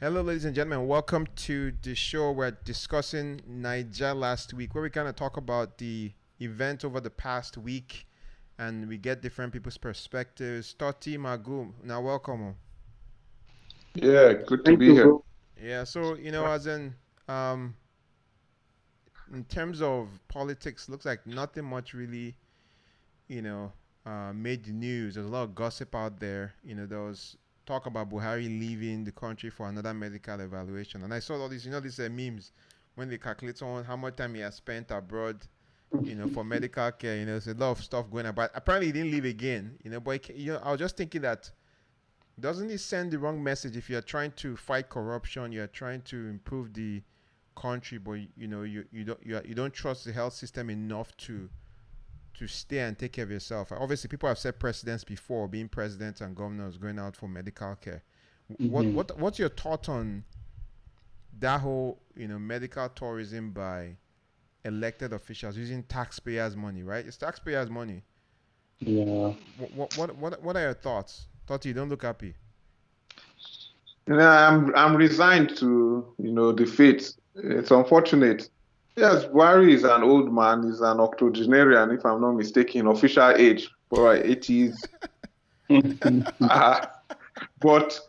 Hello, ladies and gentlemen. Welcome to the show. We're discussing Naija last week, where we kind of talk about the event over the past week, and we get different people's perspectives. Toti Magum, now welcome. Yeah, good to Thank be you, here. bro. Yeah, so as um, in terms of politics, looks like nothing much really, made the news. There's a lot of gossip out there. There was talk about Buhari leaving the country for another medical evaluation, and I saw all these, these memes when they calculate on how much time he has spent abroad, for medical care. There's a lot of stuff going on, but apparently he didn't leave again. But I was just thinking that doesn't it send the wrong message if you're trying to fight corruption, you're trying to improve the country, but you don't trust the health system enough to stay and take care of yourself. Obviously, people have set precedents before, being presidents and governors going out for medical care. Hmm. What's your thought on that whole medical tourism by elected officials using taxpayers' money? Right, it's taxpayers' money. Yeah. What are your thoughts? Thought you don't look happy. Yeah, I'm resigned to the fate. It's unfortunate. Yes, Buhari is an old man. He's an octogenarian, if I'm not mistaken, official age for 80s. Uh, but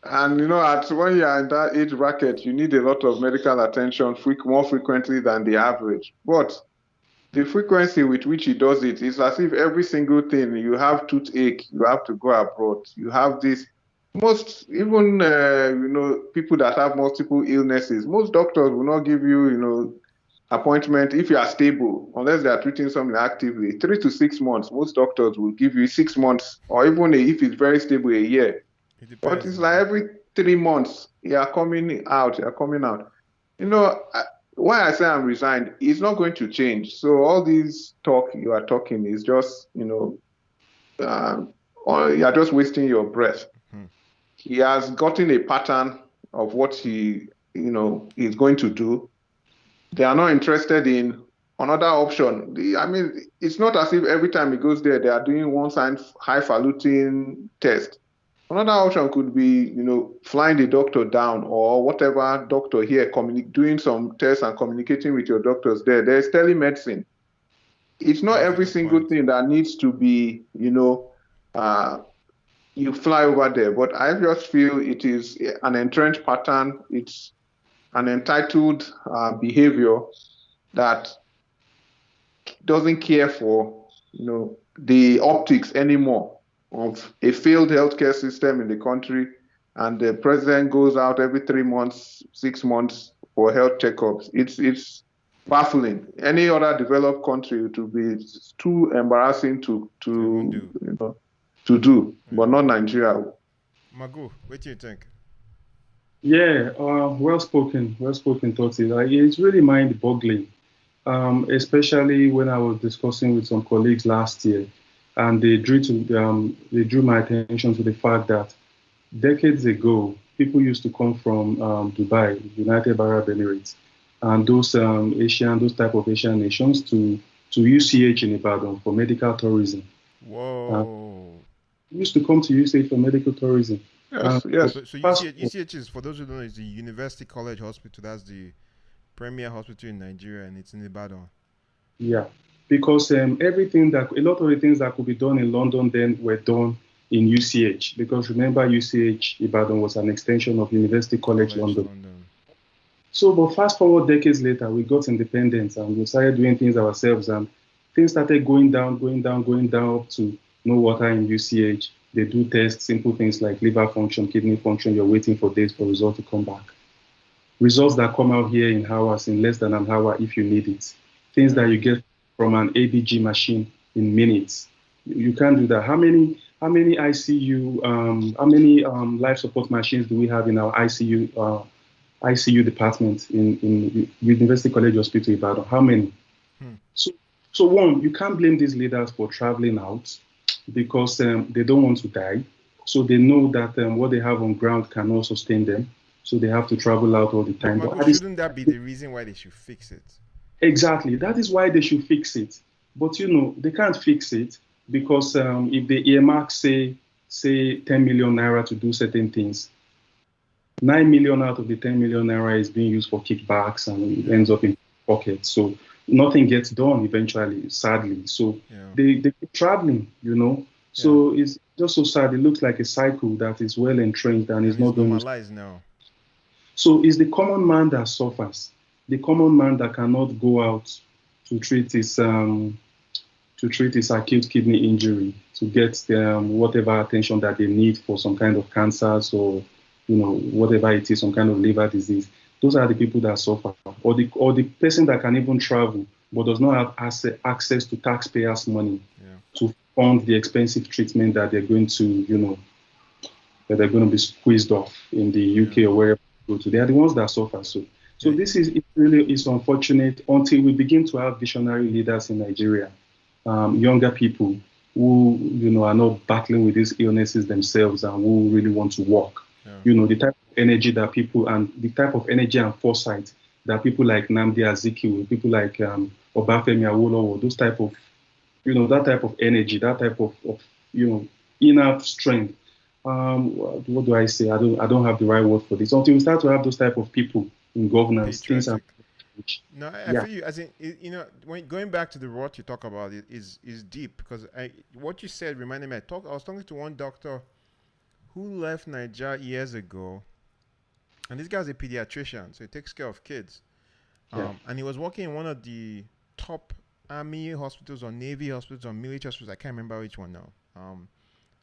and at when you're in that age bracket, you need a lot of medical attention more frequently than the average. But the frequency with which he does it is as if every single thing you have toothache, you have to go abroad. You have this. Most even people that have multiple illnesses, most doctors will not give you appointment if you are stable unless they are treating something actively. 3 to 6 months, most doctors will give you 6 months, or even if it's very stable, a year. It But depends it's now. like every 3 months you are coming out, you are coming out. You know, why I say I'm resigned, it's not going to change. So all these talk you are talking is just, uh, or you are just wasting your breath. Hmm. He has gotten a pattern of what he, is going to do. They are not interested in another option. I mean, it's not as if every time he goes there, they are doing one sign highfalutin test. Another option could be, flying the doctor down or whatever doctor here, doing some tests and communicating with your doctors there. There's telemedicine. It's not That's a every good single point. thing that needs to be, uh, you fly over there. But I just feel it is an entrenched pattern. It's an entitled behavior that doesn't care for, the optics anymore of a failed healthcare system in the country, and the president goes out every 3 months, 6 months for health checkups. It's baffling. Any other developed country, it would be too embarrassing To even do. to do, but Yeah. not Nigeria. Magu, what do you think? Yeah, well spoken, Toti. Like, it's really mind-boggling, especially when I was discussing with some colleagues last year, and they drew my attention to the fact that decades ago, people used to come from Dubai, United Arab Emirates, and those type of Asian nations to UCH in Ibadan for medical tourism. Uh, Whoa. used to come to UCH for medical tourism. Yes, But yes. So fast UCH is, for those who don't know, is the University College Hospital. That's the premier hospital in Nigeria, and it's in Ibadan. Yeah, because a lot of the things that could be done in London then were done in UCH. Because remember, UCH Ibadan was an extension of University College College London. London. So, but fast forward decades later, we got independence and we started doing things ourselves, and things started going down, going down, going down up to no water in UCH. They do tests, simple things like liver function, kidney function. You're waiting for days for results to come back. Results that come out here in hours, in less than an hour if you need it. Things that Yeah. you get from an ABG machine in minutes. You can't do that. How many ICU how many life support machines do we have in our ICU department in University College Hospital Ibadan? How many? Hmm. So so one, you can't blame these leaders for traveling out because they don't want to die. So they know that what they have on ground cannot sustain them. So they have to travel out all the But time. But Magu, at this shouldn't that be the reason why they should fix it? Exactly. That is why they should fix it. But they can't fix it because if they earmark, say 10 million naira to do certain things, 9 million out of the 10 million naira is being used for kickbacks and it ends up in pockets. So nothing gets done eventually, sadly. So they keep traveling, So it's just so sad. It looks like a cycle that is well entrenched and is not going normalized now. So it's the common man that suffers. The common man that cannot go out to treat his acute kidney injury, to get whatever attention that they need for some kind of cancers or whatever it is, some kind of liver disease. Those are the people that suffer, or the person that can even travel but does not have access to taxpayers' money to fund the expensive treatment that they're going to, that they're going to be squeezed off in the UK or wherever they go to. They are the ones that suffer. So this is unfortunate until we begin to have visionary leaders in Nigeria, younger people who are not battling with these illnesses themselves and who really want to work. The type of energy that people and the type of energy and foresight that people like Nnamdi Azikiwe, people like Obafemi Awolowo, those type of, that type of energy, that type of inner strength. What do I say? I don't have the right word for this. Until we start to have those type of people in governance, things are. No, I feel you. As in, when going back to the what you talk about, it is deep because what you said reminded me. I was talking to one doctor who left Naija years ago, and this guy's a pediatrician, so he takes care of kids. And he was working in one of the top army hospitals or navy hospitals or military hospitals. I can't remember which one now.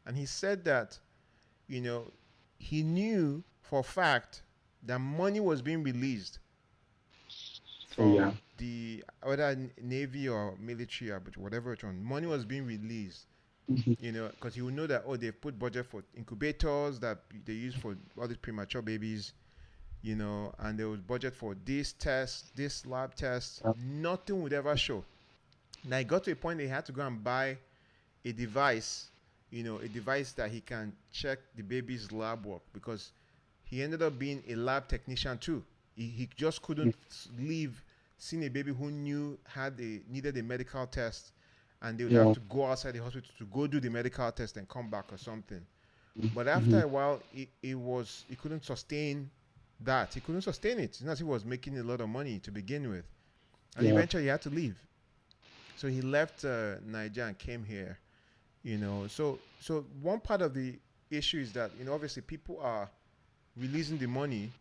And he said that, he knew for a fact that money was being released from the whether navy or military or whatever it's on. Money was being released. Because you will know that they've put budget for incubators that they use for all these premature babies, and there was budget for this test, this lab test. Nothing would ever show. Now it got to a point they had to go and buy a device, a device that he can check the baby's lab work, because he ended up being a lab technician too. He just couldn't leave seeing a baby who needed a medical test, and they would have to go outside the hospital to go do the medical test and come back or something. But after a while, he couldn't sustain that. He couldn't sustain it. It's not as he was making a lot of money to begin with. And eventually he had to leave. So he left Naija and came here. So one part of the issue is that, obviously people are releasing the money.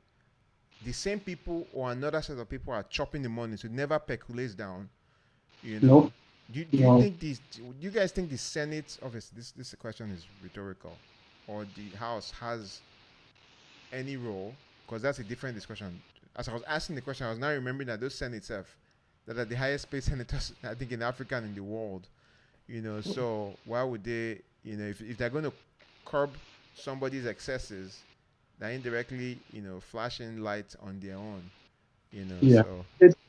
The same people or another set of people are chopping the money, so it never percolates down. Nope. Do you guys think the Senate, obviously this question is rhetorical, or the House has any role? Because that's a different discussion. As I was asking the question, I was now remembering that those Senates that are the highest paid senators, I think, in Africa and in the world. So why would they, if they're going to curb somebody's excesses, they're indirectly, flashing lights on their own. So.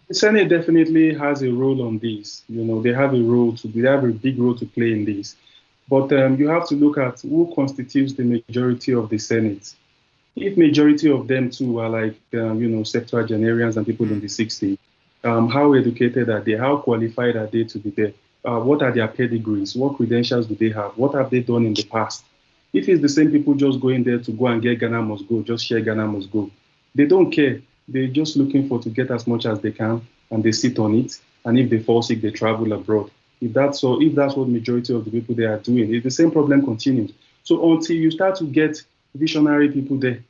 The Senate definitely has a role on this. They have a big role to play in this. But you have to look at who constitutes the majority of the Senate. If majority of them too are like, septuagenarians and people in the 60s, how educated are they? How qualified are they to be there? What are their pedigrees? What credentials do they have? What have they done in the past? If it's the same people just going there to go and get Ghana must go, just share Ghana must go, they don't care. They're just looking to get as much as they can, and they sit on it. And if they fall sick, they travel abroad. If that's what majority of the people they are doing, if the same problem continues. So until you start to get visionary people there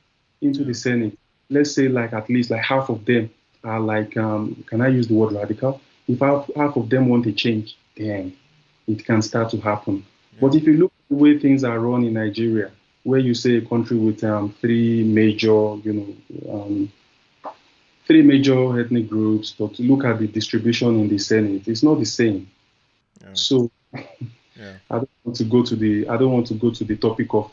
into the Senate, let's say at least half of them are can I use the word radical? If half of them want a change, then it can start to happen. Yeah. But if you look at the way things are run in Nigeria, where you say a country with three major ethnic groups, but to look at the distribution in the Senate, it's not the same. Yeah. So I don't want to go to the topic of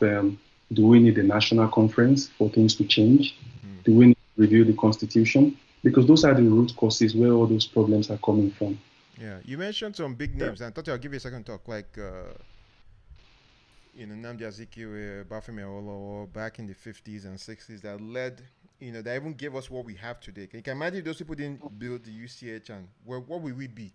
do we need a national conference for things to change? Do we need to review the constitution? Because those are the root causes where all those problems are coming from. Yeah, you mentioned some big names, and I thought I'll give you a second talk, like Nnamdi Azikiwe, Bafemi Awolowo, back in the 50s and 60s, that led, that even gave us what we have today. You can imagine if those people didn't build the UCH, and what would we be?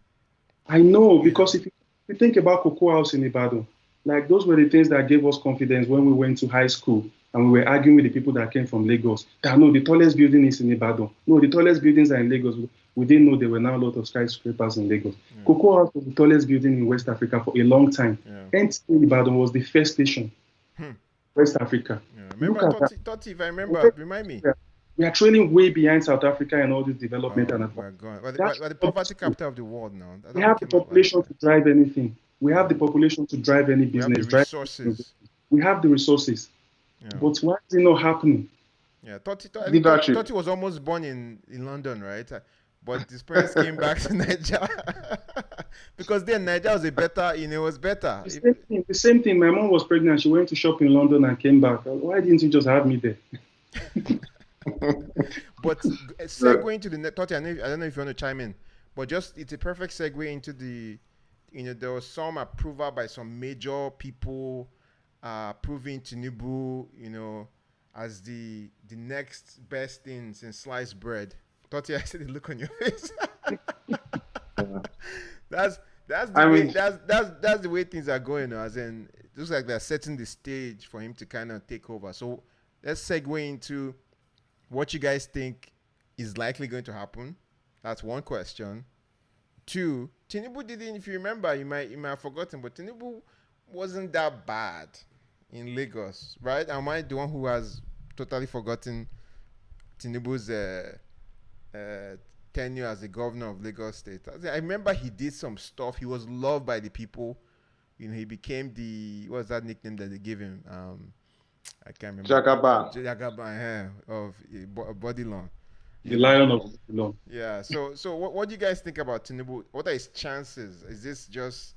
I know, because if you think about Cocoa House in Ibadan, Like those were the things that gave us confidence when we went to high school and we were arguing with the people that came from Lagos. That no, the tallest building is in Ibadan. No, the tallest buildings are in Lagos. We didn't know there were now a lot of skyscrapers in Lagos. Cocoa House was the tallest building in West Africa for a long time. NTA Ibadan was the first station. West Africa. Remember, Toti, if I remember, remind me. We are trailing way behind South Africa and all this development. We're the poverty capital of the world now. We have the population to drive anything. We have the population to drive any business. We have the resources. We have the resources. But why is it not happening? Yeah, Toti was almost born in London, right? But his parents came back to Naija because then Naija was was better. The same thing. My mom was pregnant. She went to shop in London and came back. Why didn't you just have me there? But segueing to the Toti, I don't know if you want to chime in, but it's a perfect segue into there was some approval by some major people approving Tinubu, as the next best thing since sliced bread. Toti, I see the look on your face. That's the way things are going. As in, it looks like they're setting the stage for him to kind of take over. So let's segue into what you guys think is likely going to happen. That's one question. Two, Tinubu didn't. If you remember, you might have forgotten, but Tinubu wasn't that bad in Lagos, right? Am I the one who has totally forgotten Tinubu's tenure as the governor of Lagos State? I remember he did some stuff. He was loved by the people. He became what's that nickname that they gave him? I can't remember. Jagaban of Bodilon. The Lion of Bodilon. Yeah. So what do you guys think about Tinubu? What are his chances? Is this just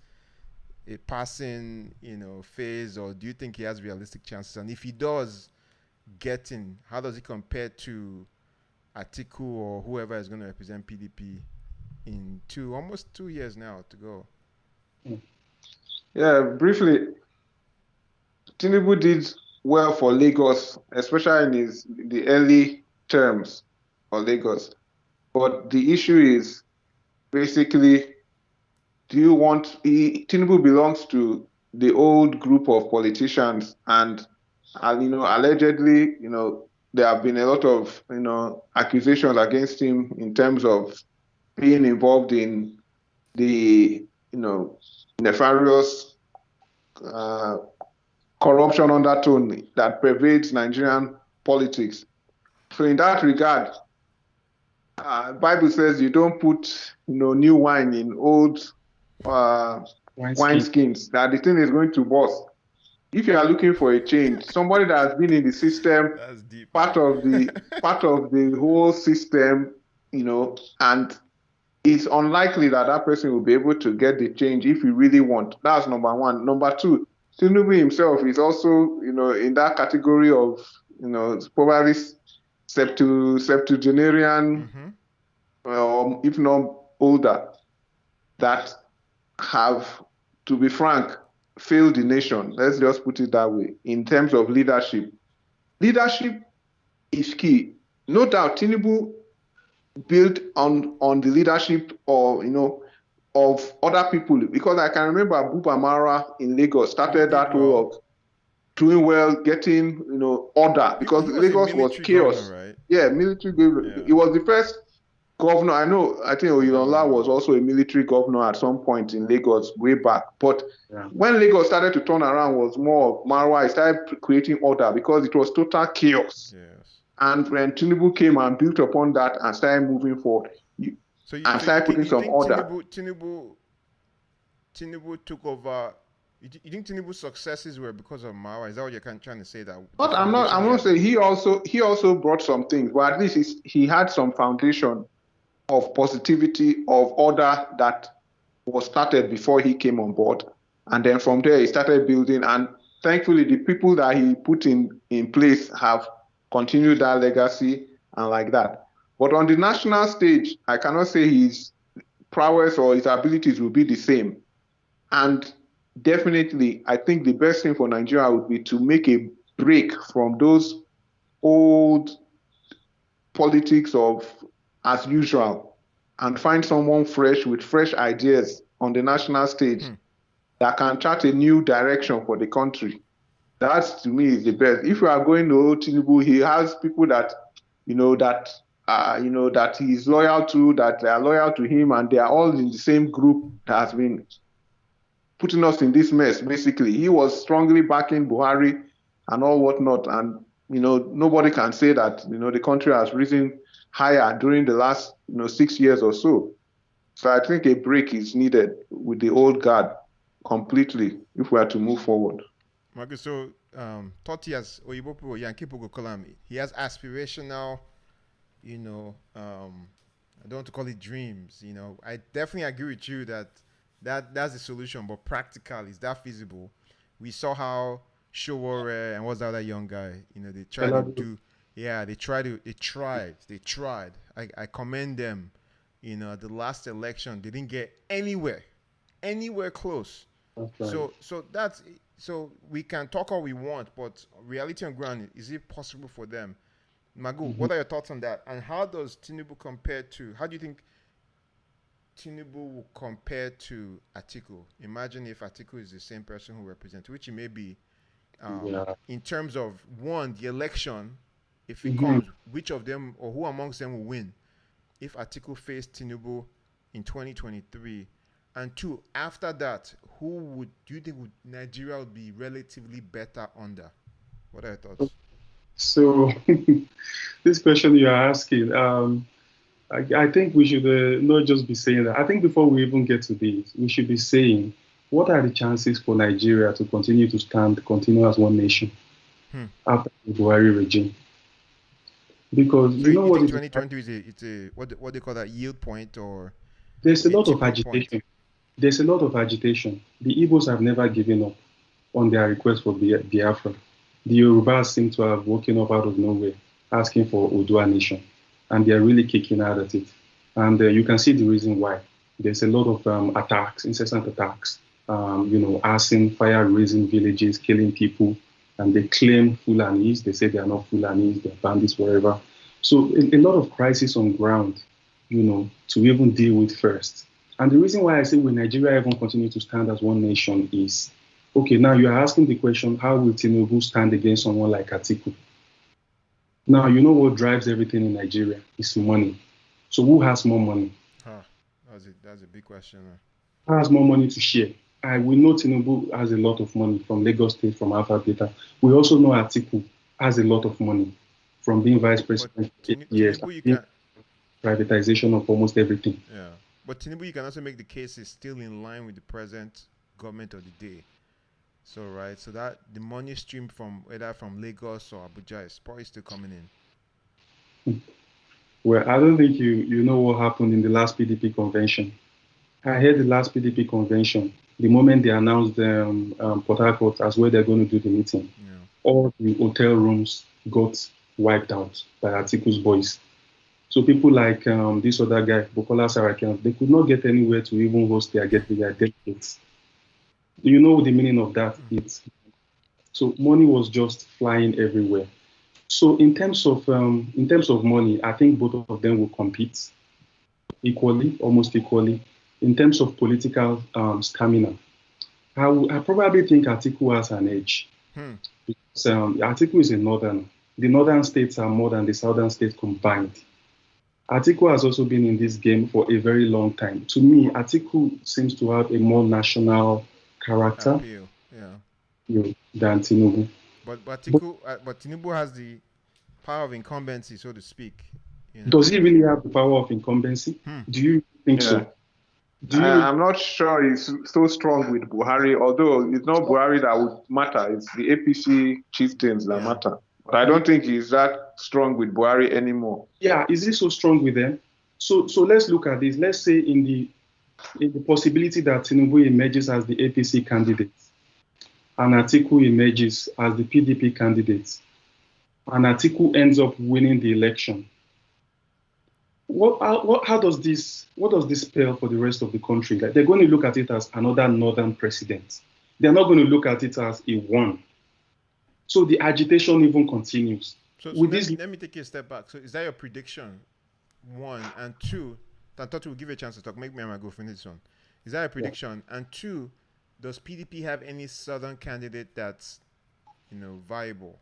a passing, phase, or do you think he has realistic chances? And if he does get in, how does he compare to Atiku or whoever is going to represent PDP in almost 2 years now to go? Yeah, briefly, Tinubu did well for Lagos, especially in the early terms for Lagos. But the issue is basically, Tinubu belongs to the old group of politicians, and allegedly, there have been a lot of, accusations against him in terms of being involved in the, nefarious corruption undertone that pervades Nigerian politics. So in that regard, Bible says you don't put, new wine in old wineskins, that the thing is going to burst. If you are looking for a change, somebody that has been in the system, part of the whole system, and it's unlikely that person will be able to get the change if you really want. That's number one. Number two, Tinubu himself is also, in that category of, probably septuagenarian, if not older, that have, to be frank, failed the nation. Let's just put it that way. In terms of leadership, leadership is key. No doubt, Tinubu built on the leadership of other people, because I can remember Buba Mara in Lagos started that role of doing well, getting order, because Lagos was chaos. Governor, right? Yeah, military governor. Yeah. He was the first governor. I think Oyinlola was also a military governor at some point in Lagos way back. But when Lagos started to turn around, was more of Marwa. He started creating order because it was total chaos. Yes. And when Tinubu came and built upon that and started moving forward, started putting some order. Tinubu took over. You think Tinubu's successes were because of Marwa? Is that what you're trying to say? That? But I'm not saying he also brought some things, but at least he had some foundation of positivity, of order that was started before he came on board. And then from there, he started building. And thankfully, the people that he put in place have continued that legacy and like that. But on the national stage, I cannot say his prowess or his abilities will be the same. And definitely, I think the best thing for Nigeria would be to make a break from those old politics of as usual and find someone fresh with fresh ideas on the national stage that can chart a new direction for the country. That, to me, is the best. If you are going to Tinubu, he has people that, that he is loyal to, that they are loyal to him, and they are all in the same group that has been putting us in this mess, basically. He was strongly backing Buhari and all whatnot, and, nobody can say that, the country has risen higher during the last, 6 years or so. So I think a break is needed with the old guard completely if we are to move forward. Okay, so Totti has Oyibo people, Yankee people call him. He has aspirational, I don't want to call it dreams. I definitely agree with you that's the solution, but practical, is that feasible? We saw how Showore and what's the other young guy, they tried to do. Yeah, they tried. I commend them. The last election, they didn't get anywhere close. Okay. So we can talk all we want, but reality on ground, is it possible for them? Magu, what are your thoughts on that? And how do you think Tinubu will compare to Atiku? Imagine if Atiku is the same person who represents, which he may be, in terms of, one, the election, if it comes, which of them or who amongst them will win if Atiku faced Tinubu in 2023? And two, after that, do you think Nigeria would be relatively better under? What are your thoughts? So, this question you are asking, I think we should not just be saying that. I think before we even get to this, we should be saying, what are the chances for Nigeria to continue as one nation after the Buhari regime? Because so you know what 2020 is what they call that yield point, or there's a lot of agitation. Point. There's a lot of agitation. The Igbos have never given up on their request for Biafra. The Yorubas seem to have woken up out of nowhere, asking for Odua nation, and they are really kicking out at it. And you can see the reason why. There's a lot of attacks, incessant attacks, arson, fire-raising villages, killing people, and they claim Fulanis. They say they are not Fulanis, they're bandits, wherever. So a lot of crisis on ground, to even deal with first. And the reason why I say will Nigeria even continue to stand as one nation is, okay, now you are asking the question, how will Tinubu stand against someone like Atiku? Now, you know what drives everything in Nigeria is money. So who has more money? That's a big question. Who has more money to share? We know Tinubu has a lot of money from Lagos State, from Alpha Beta. We also know Atiku has a lot of money from being vice president for 8 years, privatization of almost everything. Yeah. But Tinubu, you can also make the case is still in line with the present government of the day. So, right, so that the money stream from either from Lagos or Abuja is probably still coming in. Well, I don't think you know what happened in the last PDP convention. I heard the last PDP convention, the moment they announced Port Harcourt as where they're going to do the meeting, all the hotel rooms got wiped out by Atiku's boys. So people like this other guy, Bukola Saraki, they could not get anywhere to even host their delegates. Do you know the meaning of that? So money was just flying everywhere. So in terms of money, I think both of them will compete equally, almost equally. In terms of political stamina, I probably think Atiku has an edge. Because Atiku is a northern. The northern states are more than the southern states combined. Atiku has also been in this game for a very long time. To me, Atiku seems to have a more national character than Tinubu. But Tinubu has the power of incumbency, so to speak. Does he really have the power of incumbency? Do you think so? I'm not sure he's so strong with Buhari, although it's not Buhari that would matter. It's the APC chieftains that matter. But I don't think he's that strong with Buhari anymore. Yeah, is he so strong with them? So let's look at this. Let's say in the possibility that Tinubu emerges as the APC candidate, and Atiku emerges as the PDP candidate, and Atiku ends up winning the election. How does this spell for the rest of the country? Like, they're going to look at it as another northern president. They're not going to look at it as a one. So the agitation even continues. So let me take a step back. So is that your prediction? One, and two, I thought we'll give you a chance to talk. Make me and my go finish this one. Is that a prediction? And two, does PDP have any southern candidate that's, viable?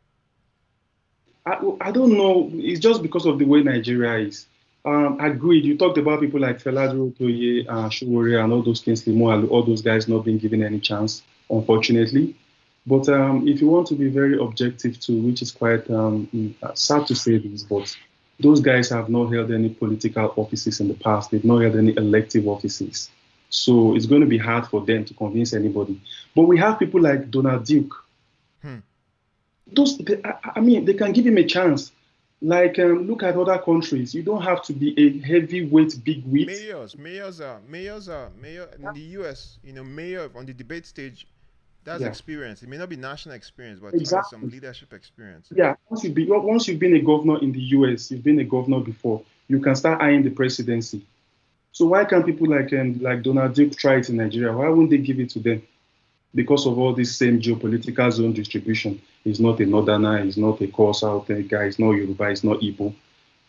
I don't know. It's just because of the way Nigeria is. Agreed. You talked about people like Feladro, Toye, Showore, and all those things, all those guys not being given any chance, unfortunately. But if you want to be very objective too, which is quite sad to say this, but those guys have not held any political offices in the past. They've not held any elective offices. So it's going to be hard for them to convince anybody. But we have people like Donald Duke. They can give him a chance. Like, look at other countries. You don't have to be a heavyweight, big wheat. Mayors in the U.S. Mayor on the debate stage. That's experience. It may not be national experience, but exactly. Some leadership experience. Yeah, once you've been a governor in the U.S., you've been a governor before, you can start eyeing the presidency. So why can't people like Donald Duke try it in Nigeria? Why wouldn't they give it to them? Because of all this same geopolitical zone distribution. He's not a northerner, he's not a core south guy, he's not Yoruba, he's not Igbo.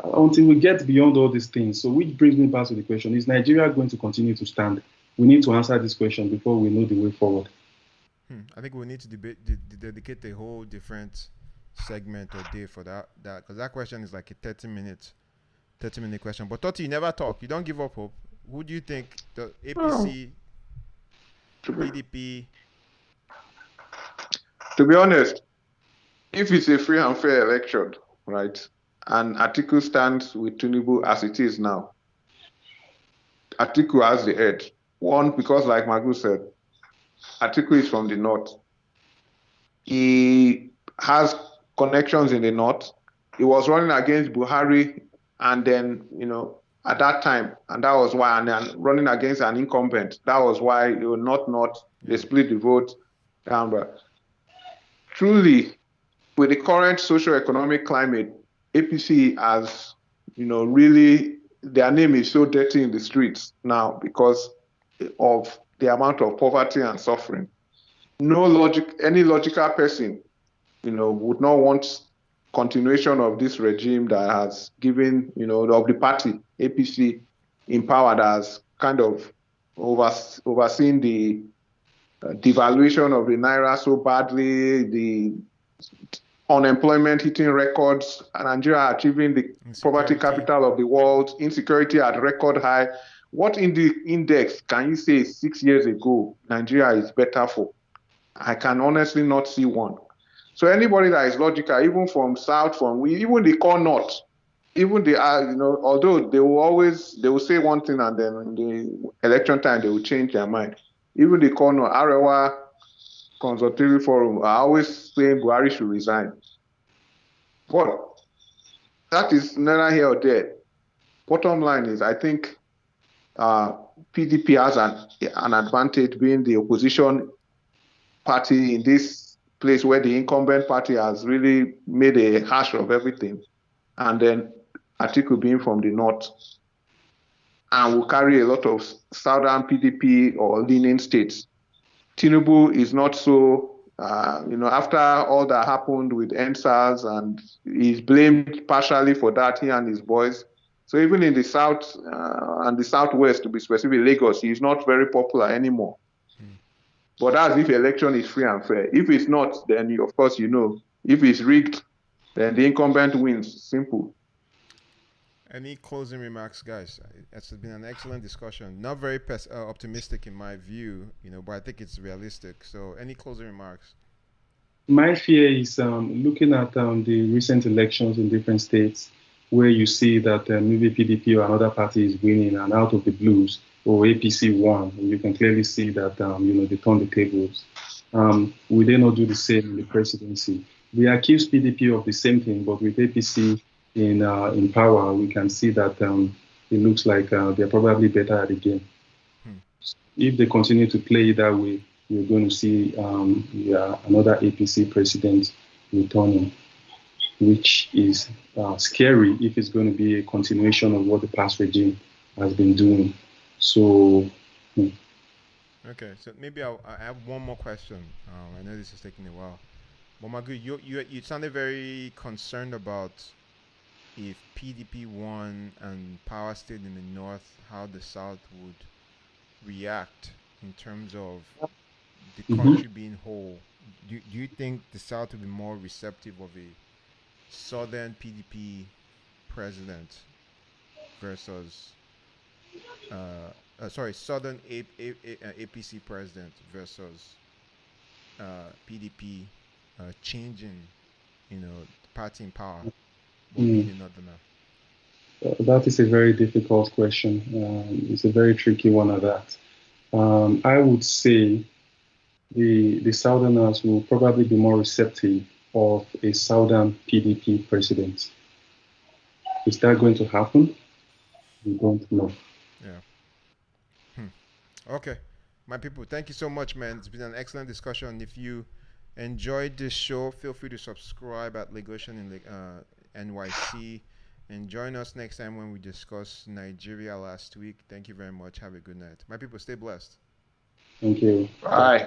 Until we get beyond all these things. So which brings me back to the question, is Nigeria going to continue to stand? We need to answer this question before we know the way forward. I think we need to dedicate a whole different segment or day for that because that question is like a 30-minute question. But Toti, you never talk. You don't give up hope. Who do you think the APC, PDP? To be honest, if it's a free and fair election, right, and Atiku stands with Tinubu as it is now, Atiku has the edge. One, because like Magu said, Atiku is from the north. He has connections in the north. He was running against Buhari, and then, at that time, and that was why, and then running against an incumbent, that was why they were not, they split the vote down. But truly, with the current socio-economic climate, APC has, really, their name is so dirty in the streets now because of the amount of poverty and suffering. Any logical person, would not want continuation of this regime that has given, of the party, APC, in power, that has kind of overseen the devaluation of the Naira so badly, the unemployment hitting records, and Nigeria achieving the poverty capital of the world, insecurity at record high. What in the index can you say 6 years ago Nigeria is better for? I can honestly not see one. So anybody that is logical, even from south, even the core north, even the although they will say one thing and then in the election time they will change their mind. Even the core north, Arewa Consultative Forum are always saying Buhari should resign. But that is neither here or there. Bottom line is, I think PDP has an advantage being the opposition party in this place where the incumbent party has really made a hash of everything. And then Atiku being from the north and will carry a lot of southern PDP or leaning states. Tinubu is not so, after all that happened with NSAS, and he's blamed partially for that, he and his boys. So even in the south and the southwest, to be specific, Lagos, he's not very popular anymore. But that's if election is free and fair. If it's not, then of course, if it's rigged, then the incumbent wins. Simple. Any closing remarks, guys? It's been an excellent discussion. Not very optimistic in my view, but I think it's realistic. So any closing remarks? My fear is looking at the recent elections in different states, where you see that maybe PDP or another party is winning, and out of the blues, or APC won. You can clearly see that they turn the tables. Will they not do the same in the presidency? We accuse PDP of the same thing, but with APC in power, we can see that it looks like they're probably better at the game. If they continue to play that way, you're going to see another APC president returning, which is scary if it's going to be a continuation of what the past regime has been doing. So, okay, so maybe I have one more question. I know this is taking a while, but Magu, you sounded very concerned about if PDP won and power stayed in the north, how the south would react in terms of the country being whole, do you think the South will be more receptive of a Southern PDP president versus Southern APC president versus PDP changing, the party in power, but being a northerner? That is a very difficult question. It's a very tricky one at that. I would say the Southerners will probably be more receptive of a Southern PDP president. Is that going to happen? We don't know. Yeah. Okay. My people, thank you so much, man. It's been an excellent discussion. If you enjoyed this show, feel free to subscribe at Lagosian in NYC. And join us next time when we discuss Nigeria last week. Thank you very much. Have a good night. My people, stay blessed. Thank you. Bye.